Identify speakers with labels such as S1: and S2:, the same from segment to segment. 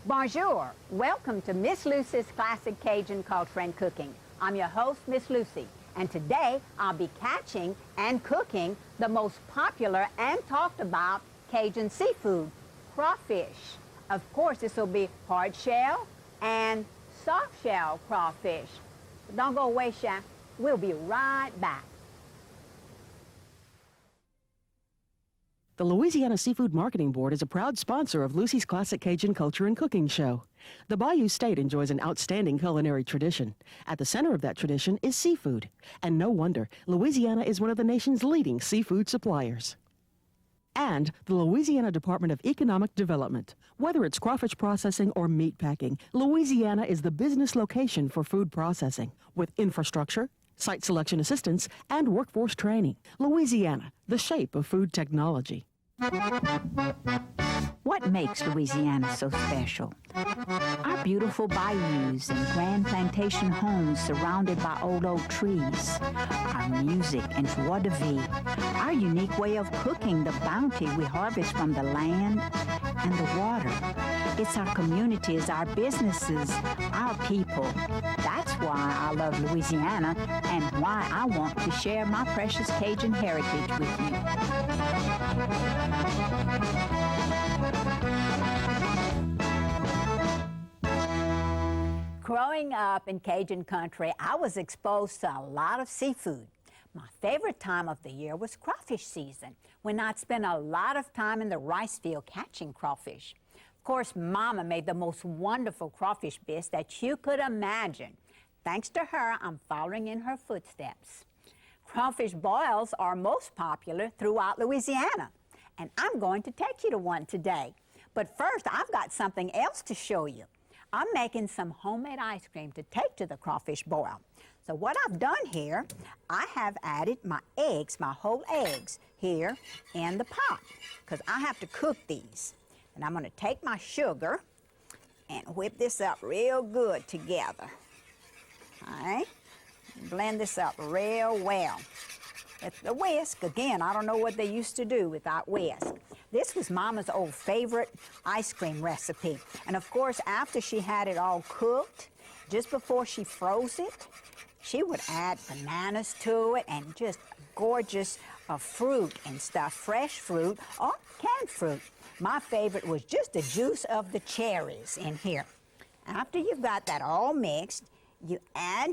S1: Bonjour. Welcome to Miss Lucy's Classic Cajun Culture and Cooking. I'm your host, Miss Lucy, and today I'll be catching and cooking the most popular and talked about Cajun seafood, crawfish. Of course, this will be hard shell and soft shell crawfish. But don't go away, Chef. We'll be right back.
S2: The Louisiana Seafood Marketing Board is a proud sponsor of Lucy's Classic Cajun Culture and Cooking Show. The Bayou State enjoys an outstanding culinary tradition. At the center of that tradition is seafood. And no wonder, Louisiana is one of the nation's leading seafood suppliers. And the Louisiana Department of Economic Development. Whether it's crawfish processing or meat packing, Louisiana is the business location for food processing, with infrastructure, site selection assistance, and workforce training. Louisiana, the shape of food technology.
S3: What makes Louisiana so special? Our beautiful bayous and grand plantation homes surrounded by old oak trees. Our music and joie de vivre. Our unique way of cooking the bounty we harvest from the land and the water. It's our communities, our businesses, our people. That's why I love Louisiana and why I want to share my precious Cajun heritage with you.
S1: Growing up in Cajun country, I was exposed to a lot of seafood. My favorite time of the year was crawfish season, when I'd spend a lot of time in the rice field catching crawfish. Of course, Mama made the most wonderful crawfish bisque that you could imagine. Thanks to her, I'm following in her footsteps. Crawfish boils are most popular throughout Louisiana, and I'm going to take you to one today. But first, I've got something else to show you. I'm making some homemade ice cream to take to the crawfish boil. So what I've done here, I have added my eggs, my whole eggs, here in the pot, because I have to cook these. And I'm going to take my sugar and whip this up real good together. All right? Blend this up real well. With the whisk, again, I don't know what they used to do without whisk. This was Mama's old favorite ice cream recipe. And of course, after she had it all cooked, just before she froze it, she would add bananas to it and just gorgeous fruit and stuff, fresh fruit or canned fruit. My favorite was just the juice of the cherries in here. After you've got that all mixed, you add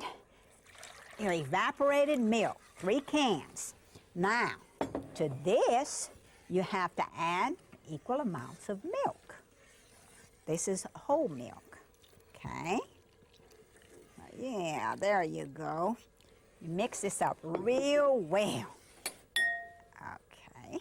S1: your evaporated milk, 3 cans. Now, to this, you have to add equal amounts of milk. This is whole milk, okay? Yeah, there you go. You mix this up real well. Okay.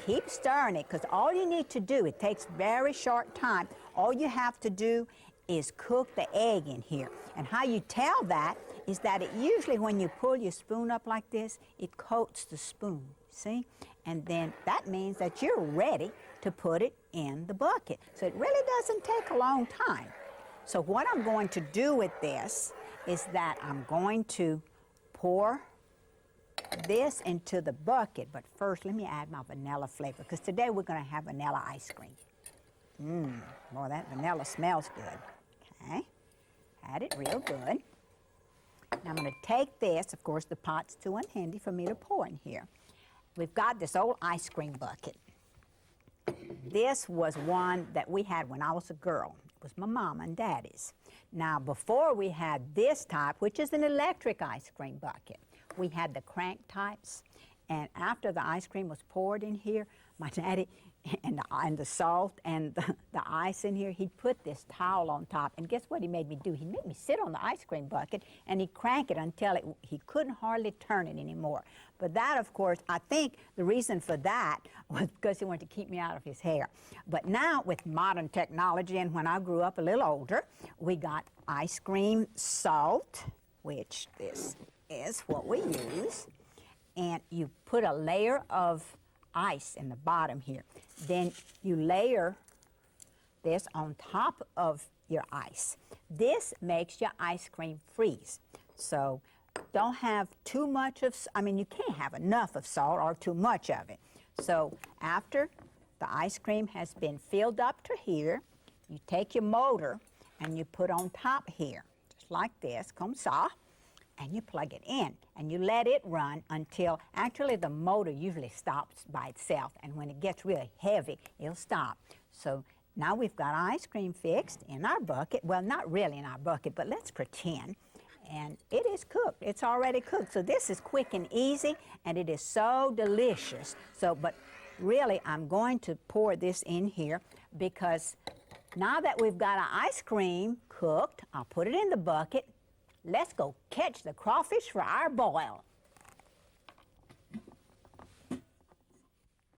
S1: Keep stirring it, because all you need to do, it takes very short time, all you have to do is cook the egg in here. And how you tell that is that it usually, when you pull your spoon up like this, it coats the spoon, see? And then that means that you're ready to put it in the bucket. So it really doesn't take a long time. So what I'm going to do with this is that I'm going to pour this into the bucket. But first, let me add my vanilla flavor, because today we're going to have vanilla ice cream. Boy, that vanilla smells good. Okay, add it real good. Now I'm going to take this, of course the pot's too unhandy for me to pour in here. We've got this old ice cream bucket. This was one that we had when I was a girl. It was my mom and daddy's. Now before we had this type, which is an electric ice cream bucket, we had the crank types. And after the ice cream was poured in here, my daddy, and the salt and the ice in here, he'd put this towel on top. And guess what he made me do? He made me sit on the ice cream bucket and he'd crank it until he couldn't hardly turn it anymore. But that, of course, I think the reason for that was because he wanted to keep me out of his hair. But now with modern technology, and when I grew up a little older, we got ice cream salt, which this is what we use. And you put a layer of ice in the bottom here. Then you layer this on top of your ice. This makes your ice cream freeze. So don't have too much of, I mean, you can't have enough of salt or too much of it. So after the ice cream has been filled up to here. You take your motor and you put on top here, just like this, comme ça, and you plug it in. And you let it run until, actually the motor usually stops by itself, and when it gets really heavy, it'll stop. So now we've got ice cream fixed in our bucket. Well, not really in our bucket, but let's pretend. And it is cooked. It's already cooked. So this is quick and easy, and it is so delicious. So, but really, I'm going to pour this in here because now that we've got our ice cream cooked, I'll put it in the bucket. Let's go catch the crawfish for our boil.